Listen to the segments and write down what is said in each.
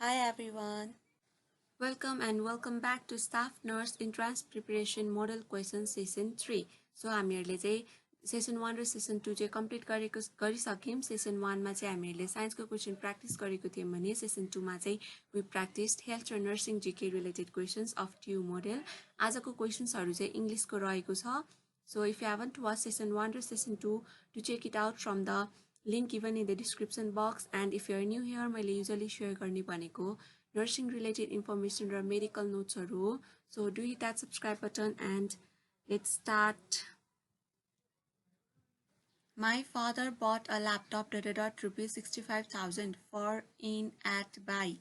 Hi everyone. Welcome back to Staff Nurse Entrance Preparation Model Question Session 3. So हामीहरुले चाहिँ Session 1 र Session 2 चाहिँ complete गरिसक्यौं. Session 1 मा चाहिँ हामीहरुले science को क्वेशन प्र्याक्टिस गरेको थियौं भने Session 2 मा चाहिँ we practiced health and nursing GK related questions of TU model. आजको क्वेशन्सहरु चाहिँ इंग्लिश को रहेको छ. So if you haven't watched Session 1 or Session 2, to check it out from the link given in the description box. And if you are new here, मैले usually share गर्ने भनेको nursing related information or medical notes haru. So do hit that subscribe button and let's start. My father bought a laptop rupees 65,000 for in at buy.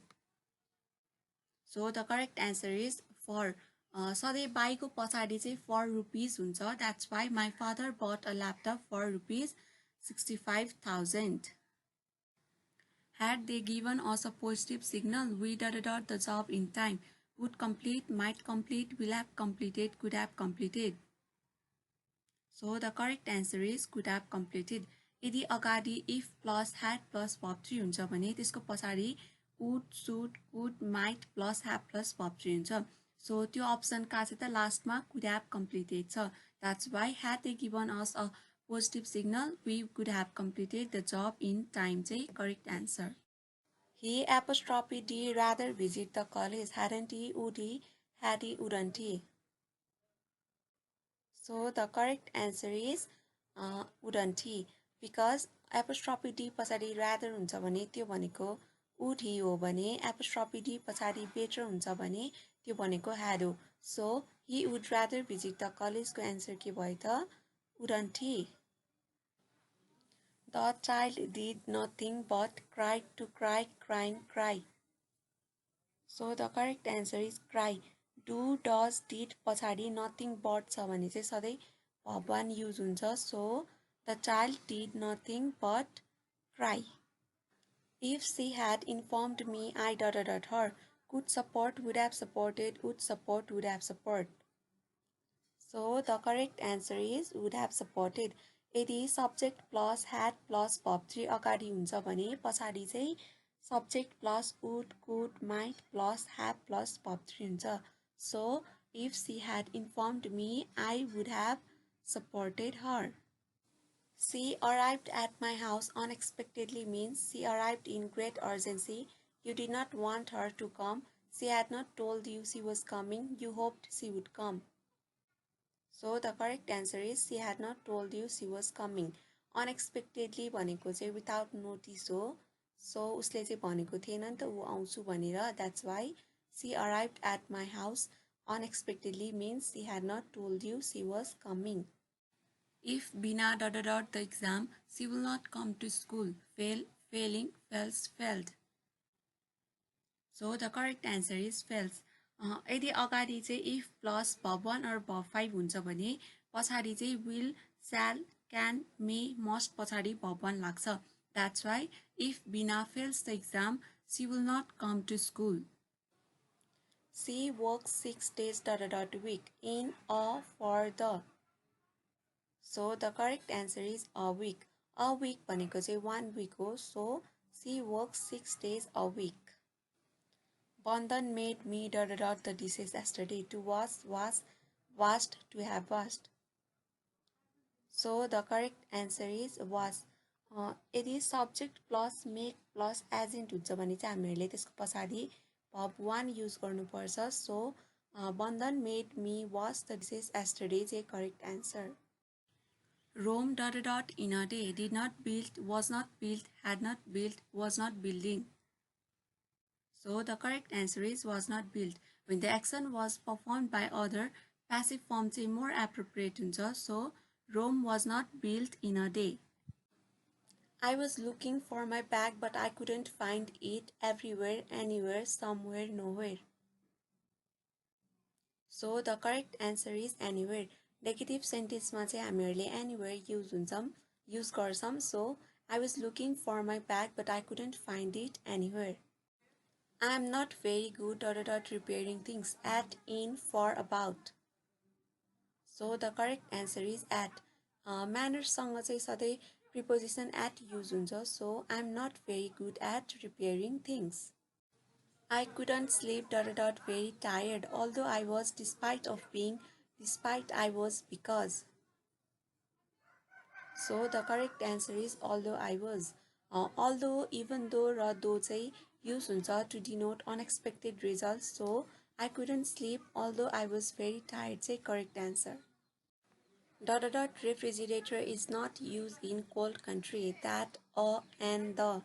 So the correct answer is for. सधैं buy को पछाडी चाहिँ for rupees हुन्छ. That's why my father bought a laptop for rupees 65,000. Had they given us a positive signal, we the job in time. Would complete, might complete, will have completed, could have completed. So the correct answer is could have completed. यदि अगाडि if plus had plus verb 3 हुन्छ भने त्यसको पछाडी would, should, could, might plus have plus verb 3 हुन्छ. So त्यो option का चाहिँ त लास्टमा could have completed छ. That's why had they given us a positive signal, we could have completed the job in time चाहिँ correct answer. He apostrophe D rather visit the college. Hadn't he, would he, had he, wouldn't he? So the correct answer is wouldn't he, because apostrophe D पछाडी rather हुन्छ भने त्यो भनेको would he हो भने apostrophe D पछाडी better हुन्छ भने त्यो भनेको had हो. So he would rather visit the college को answer के भयो त wouldn't he? The child did nothing but cried to cry, crying, cry. So the correct answer is cry. Do, does, did पछाडी nothing but छ भने चाहिँ सधैं verb 1 use हुन्छ. So the child did nothing but cry. If she had informed me, I ... her. Could support, would have supported, would support, would have support. So the correct answer is would have supported. यदि subject plus had plus verb 3 अगाडि हुन्छ भने पछाडि चाहिँ subject plus would, could, might plus have plus verb 3 हुन्छ. So if she had informed me, I would have supported her. She arrived at my house unexpectedly means she arrived in great urgency. You did not want her to come. She had not told you she was coming. You hoped she would come. So the correct answer is she had not told you she was coming. Unexpectedly भनेको चाहिँ without notice हो. So उसले चाहिँ भनेको थिएन नि त उ आउँछु भनेर. That's why she arrived at my house unexpectedly means she had not told you she was coming. If Bina ... the exam, she will not come to school. Fail, failing, fails, failed. So the correct answer is fails. यदि अगाडि चाहिँ if plus verb 1 or verb 5 हुन्छ भने पछाडि चाहिँ will, shall, can, may, must पछाडि verb 1 लाग्छ. That's why if Bina fails the exam, she will not come to school. She works 6 days ... week in a for the. So the correct answer is a week. A week भनेको चाहिँ 1 week हो. So she works 6 days a week. Bandhan made me ... the dishes yesterday. To wash, washed, to have washed. So the correct answer is wash. यदि subject plus make plus agent हुन्छ भने चाहिँ हामीहरुले त्यसको पछाडी verb 1 use गर्नुपर्छ. So Bandhan made me wash the dishes yesterday चाहिँ correct answer. Rome ... in a day. Did not build, was not built, had not built, was not building. So the correct answer is was not built. When the action was performed by other, passive form चाहिँ more appropriate हुन्छ. So Rome was not built in a day. I was looking for my bag but I couldn't find it everywhere, anywhere, somewhere, nowhere. So the correct answer is anywhere. Negative sentence मा चाहिँ हामीहरुले anywhere use गर्छौं. So I was looking for my bag but I couldn't find it anywhere. I am not very good ... repairing things. At, in, for, about. So the correct answer is at. Manners सँग चाहिँ सधैं preposition at use हुन्छ. So I am not very good at repairing things. I couldn't sleep very tired, although I was despite I was because. So the correct answer is although I was. Although, even though र दो चाहिँ use हुन्छ to denote unexpected results. So I couldn't sleep although I was very tired चाहिँ correct answer. Refrigerator is not used in cold country. That, and the.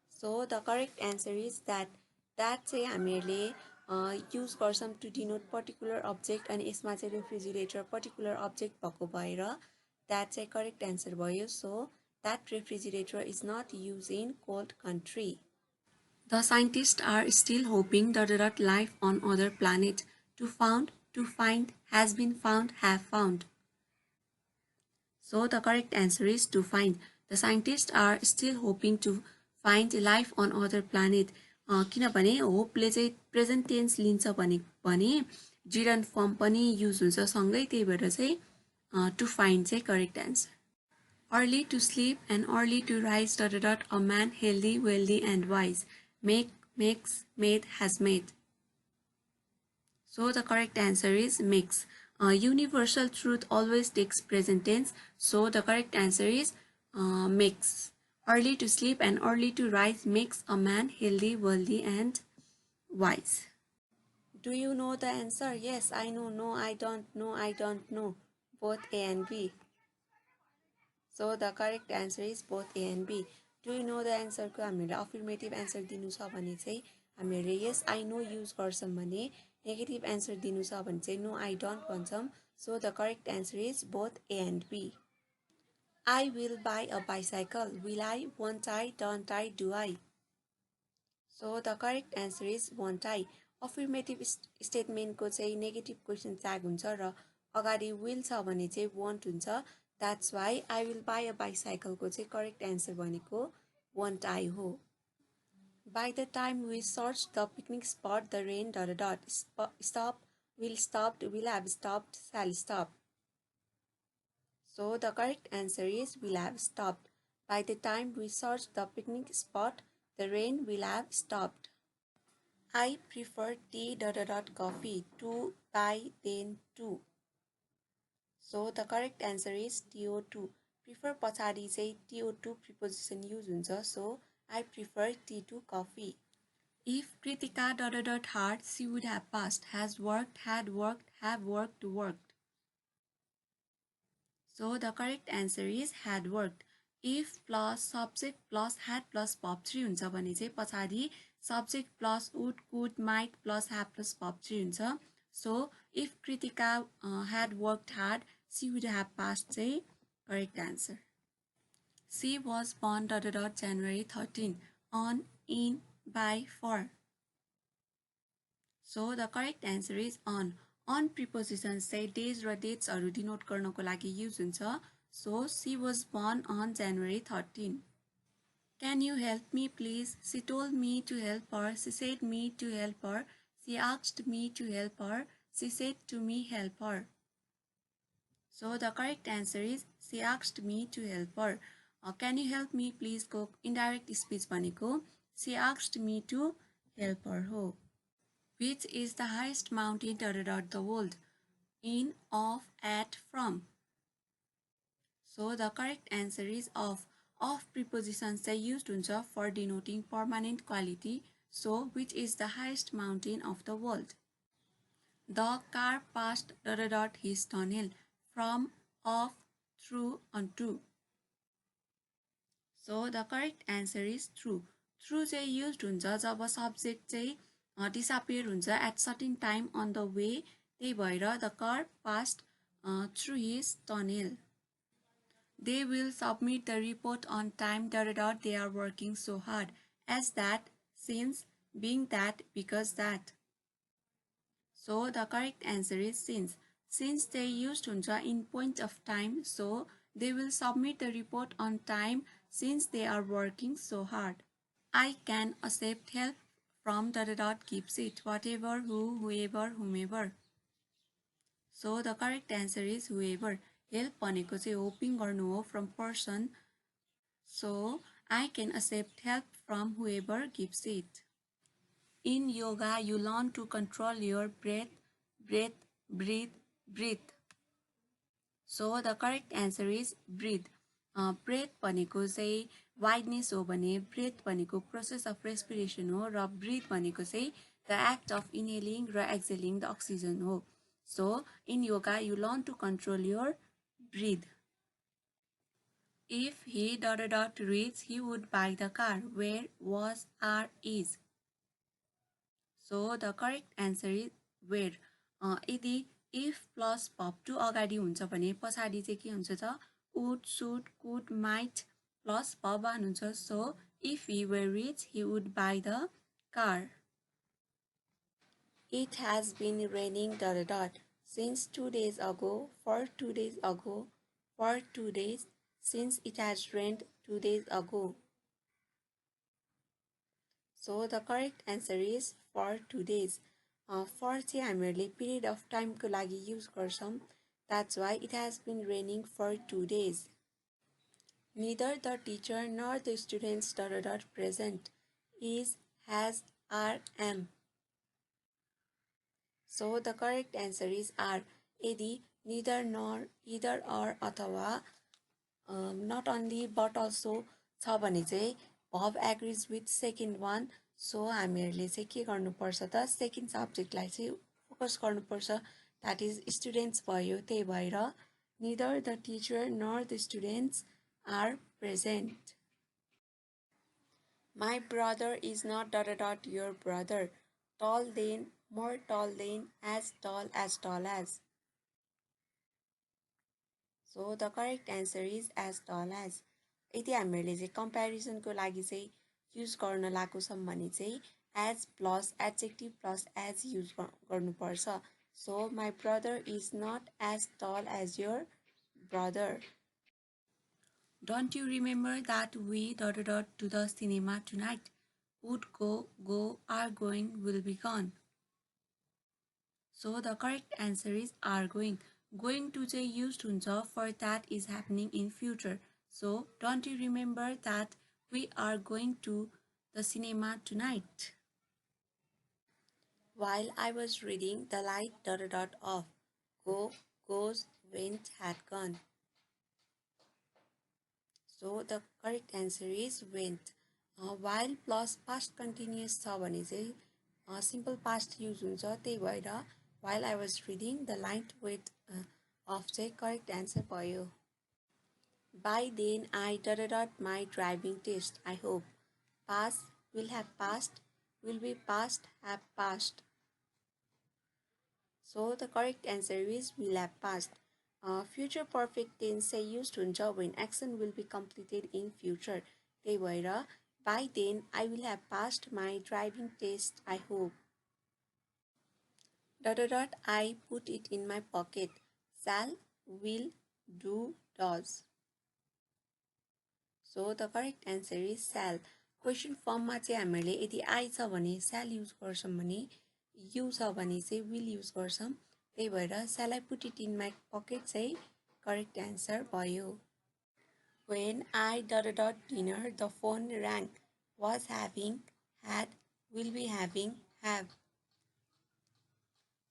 So the correct answer is that. That चाहिँ हामीहरूले use गर्छौँ to denote particular object अनि यसमा चाहिँ refrigerator particular object भएको भएर that चाहिँ करेक्ट एन्सर भयो. So that refrigerator is not use in cold country. The scientist are still hoping life on other planet. To find, has been found, have found. So the correct answer is to find. The scientists are still hoping to find life on other planet. किनभने होपले चाहिँ present tense लिन्छ भने जिरन form पनि use हुन्छ सँगै, त्यही भएर चाहिँ टु फाइन्ड चाहिँ correct answer. Early to sleep and early to rise a man healthy wealthy and wise. Makes made has made. So the correct answer is makes. Universal truth always takes present tense. So the correct answer is makes. Early to sleep and early to rise makes a man healthy, wealthy, and wise. Do you know the answer? Yes, I know. No, I don't know. I don't know. Both A and B. So the correct answer is both A and B. Do you know the answer को हामीले affirmative answer दिनु छ भने चाहिँ हामीले yes I know use गर्छौँ भने negative answer दिनु छ भने चाहिँ no I don't भन्छौँ. So the correct answer is both A and B. I will buy a bicycle. Will I? Won't I? Don't I? Do I? So the correct answer is won't I. Affirmative स्टेटमेन्टको चाहिँ negative question tag हुन्छ र अगाडि will छ भने चाहिँ won't हुन्छ. That's why I will buy a bicycle को चाहिँ correct answer भनेको won't I हो. By the time we searched the picnic spot, the rain ... Stop, will stopped, will have stopped, shall stop. So the correct answer is will have stopped. By the time we searched the picnic spot, the rain will have stopped. I prefer tea ... coffee. To buy then to. So the correct answer is TO2. Prefer पछाडि चाहिँ TO2 preposition use हुन्छ. So I prefer tea to coffee. If Kritika ... hard, she would have passed. Has worked, had worked, have worked, worked. So the correct answer is had worked. If plus subject plus had plus verb 3 हुन्छ भने चाहिँ पछाडि subject plus would, could, might plus have plus verb 3 हुन्छ. So if Kritika had worked hard, she would have passed the correct answer. She was born ... January 13. On, in, by, for. So the correct answer is on. On preposition say days र dates हरू denote गर्नको लागि use हुन्छ. So she was born on January 13. Can you help me please? She told me to help her. She said me to help her. She asked me to help her. She said to me help her. So the correct answer is she asked me to help her. Can you help me please को indirect speech भनेको she asked me to help her हो. Which is the highest mountain ... the world? In, of, at, from. So the correct answer is of. Of prepositions चाहिँ used हुन्छ for denoting permanent quality. So which is the highest mountain of the world? The car passed ... his tunnel. From, of, through, onto. So the correct answer is through. Through चाहिँ used हुन्छ जब subject चाहिँ disappear हुन्छ at certain time on the way. त्यही भएर the car passed through his tunnel. They will submit the report on time ... they are working so hard. As that, since, being that, because that. So the correct answer is since. Since they used हुन्छ in point of time, so they will submit the report on time since they are working so hard. I can accept help from ... gives it. Whatever, who, whoever, whomever. So the correct answer is whoever. Help भनेको चाहिँ hoping गर्नु हो from person. So I can accept help from whoever gives it. In yoga, you learn to control your breath, breathe, breathe, breathe. So the correct answer is breathe. Breath भनेको चाहिँ wideness हो भने breath भनेको process of respiration हो र breathe भनेको चाहिँ the act of inhaling र exhaling the oxygen हो. So in yoga you learn to control your breathe. If he ... reads, he would buy the car. Where, was, are, is. So the correct answer is where. यदि if plus verb to अगाडि हुन्छ भने पछाडि चाहिँ के हुन्छ त would, should, could, might plus verb हुन्छ. So if he were rich, he would buy the car. It has been raining ... since 2 days ago, for 2 days ago, for 2 days, since it has rained 2 days ago. So the correct answer is for 2 days. For चाहिँ हामीहरूले period of time को लागि use गर्छौं. That's why it has been raining for 2 days. Neither the teacher nor the students ... present. Is, has, are, am. So the correct answer is are. यदि neither nor, either or अथवा not only but also छ भने चाहिँ verb agrees with second one. So हामीहरूले चाहिँ के गर्नुपर्छ त सेकेन्ड सब्जेक्टलाई चाहिँ फोकस गर्नुपर्छ. That is students भयो. त्यही भएर neither the teacher nor the students are present. My brother is not ... your brother. Tall than, more tall than, as tall as. So the correct answer is as tall as. यदि हामीहरूले चाहिँ कम्पेरिजनको लागि चाहिँ use गर्न लागेको छौँ भने चाहिँ as plus adjective plus as use गर्नुपर्छ. So my brother is not as tall as your brother. Don't you remember that we ... to the cinema tonight? Would go, are going, will be gone. So the correct answer is are going. Going to चाहिँ used हुन्छ for that is happening in future. So don't you remember that we are going to the cinema tonight? While I was reading, the light ... off. Go, goes, went, had gone. So the correct answer is went. While plus past continuous छ भने चाहिँ simple past use हुन्छ. त्यही भएर while I was reading, the light went off चाहिँ correct answer भयो. By then I ... my driving test. I hope. Pass, will have passed, will be passed, have passed. So the correct answer is will have passed. Future perfect tense चाहिँ used हुन्छ when action will be completed in future. त्यही भएर by then I will have passed my driving test. I hope. ... I put it in my pocket. Shall, will, do, does. So the correct answer is shall. Question form मा चाहिँ हामीले यदि I छ भने shall use गर्छौं भने you छ भने चाहिँ will use गर्छौं. त्यही भएर shall I put it in my pocket चाहिँ correct answer भयो. When I ... dinner, the phone rang. Was having, had, will be having, have.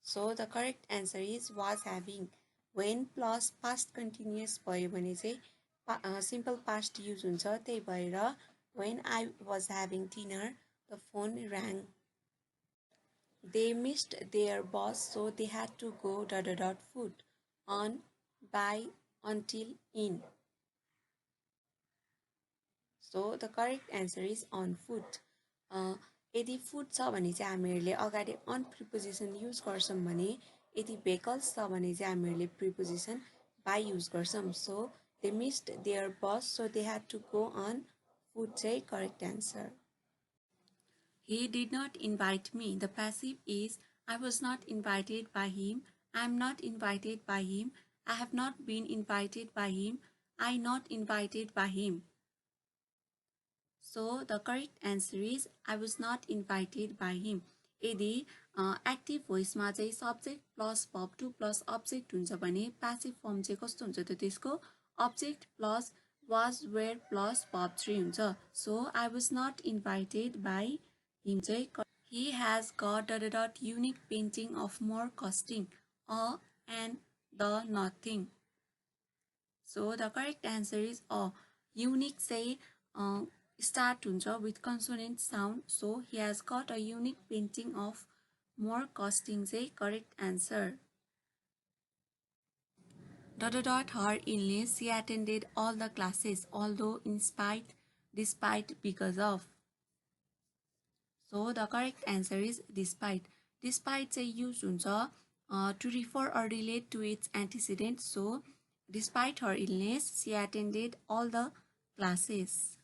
So the correct answer is was having. When plus past continuous भयो भने चाहिँ simple past use हुन्छ. त्यही भएर when I was having dinner, the phone rang. They missed their bus, so they had to go ... foot, on, by, until, in. So the correct answer is on foot. यदि foot छ भने चाहिँ हामीहरूले अगाडि on preposition use गर्छौं भने यदि vehicles छ भने चाहिँ हामीहरूले preposition by use गर्छौं. So they missed their bus, so they had to go on foot चाहिँ correct answer. He did not invite me. The passive is I was not invited by him. I am not invited by him. I have not been invited by him. I not invited by him. So the correct answer is I was not invited by him. यदि active भोइसमा चाहिँ subject plus verb to plus object हुन्छ भने passive form चाहिँ कस्तो हुन्छ त त्यसको object plus was, were plus verb 3 हुन्छ. So I was not invited by him चाहिँ He has got unique painting of more costing a and the nothing. So the correct answer is a. Unique say start huncha with consonant sound. So he has got a unique painting of more costing say correct answer. Her illness, she attended all the classes, although in spite, despite, because of. So the correct answer is despite. Despite say use huncha to refer or relate to its antecedent. So despite her illness, she attended all the classes.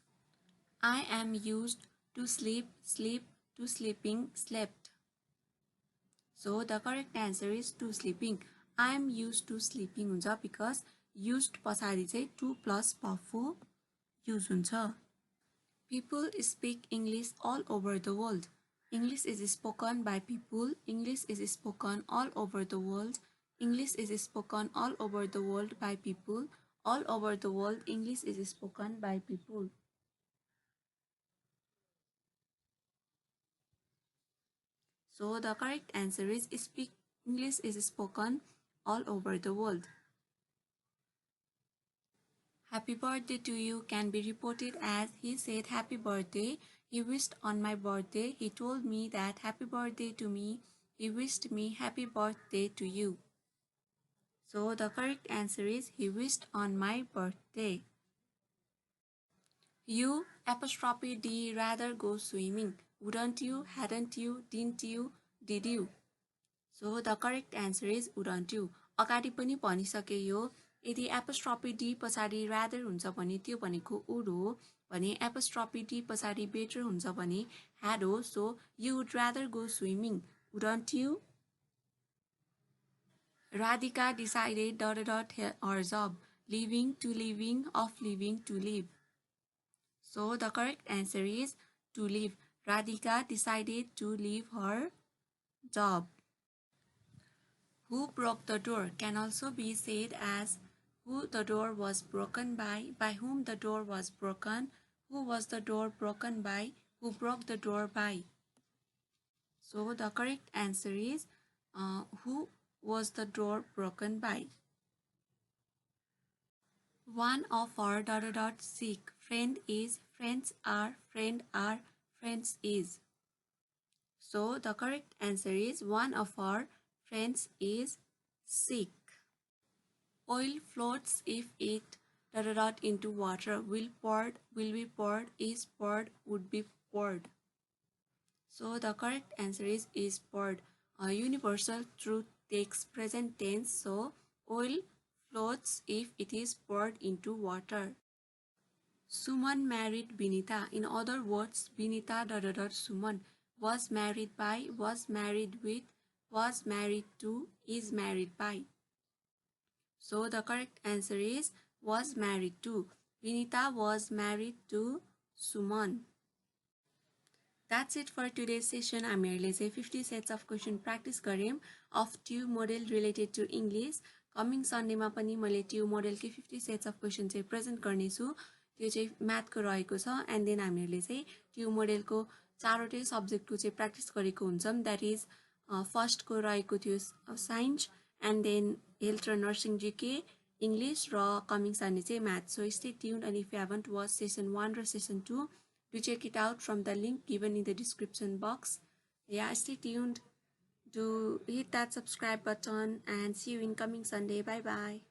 I am used to sleep, sleep, to sleeping, slept. So the correct answer is to sleeping. I am used to sleeping हुन्छ because used पछाडि चाहिँ to plus पफो use हुन्छ. People speak English all over the world. English is spoken by people. English is spoken all over the world. English is spoken all over the world by people. All over the world, English is spoken by people. So the correct answer is English is spoken all over the world. Happy birthday to you can be reported as he said happy birthday. He wished on my birthday. He told me that happy birthday to me. He wished me happy birthday to you. So the correct answer is he wished on my birthday. You apostrophe D rather go swimming. Wouldn't you? Hadn't you? Didn't you? Did you? So the correct answer is wouldn't you. अगाडि पनि भनिसके यो यदि apostrophe D पछाडि rather हुन्छ भने त्यो भनेको would हो भने एपोस्ट्रोफी डी पछाडि better हुन्छ भने had हो. So you would rather go swimming, wouldn't you? Radhika decided ... her job, leaving to leaving, of leaving to leave. So the correct answer is to leave. Radhika decided to leave her job. Who broke the door can also be said as who the door was broken by whom the door was broken, who was the door broken by, who broke the door by. So the correct answer is who was the door broken by. One of our ... sick friend is, friends are, friend are, friends is. So the correct answer is one of our friends is sick. Oil floats if it ... into water. Will be poured, is poured, would be poured. So the correct answer is poured. A universal truth takes present tense. So oil floats if it is poured into water. Suman married Binita. In other words, Binita ... Suman was married by, was married with, was married to, is married by. So the correct answer is was married to. Vinita was married to Suman. That's it for today's session. हामीहरूले चाहिँ 50 sets of question practice गऱ्यौं of TU model related to English. Coming Sunday मा पनि मैले TU model के 50 sets of question चाहिँ present गर्ने छु. त्यो चाहिँ math को रहेको छ and then हामीहरूले चाहिँ TU model को चारवटै सब्जेक्ट को चाहिँ practice गरेको हुन्छौं. That is first को रहेको थियो science and then health र nursing GK, English र coming Sunday चाहिँ math. So stay tuned, and if you haven't watched session 1 or session 2, do check it out from the link given in the description box. Yeah, stay tuned. Do hit that subscribe button and see you in coming Sunday. Bye bye.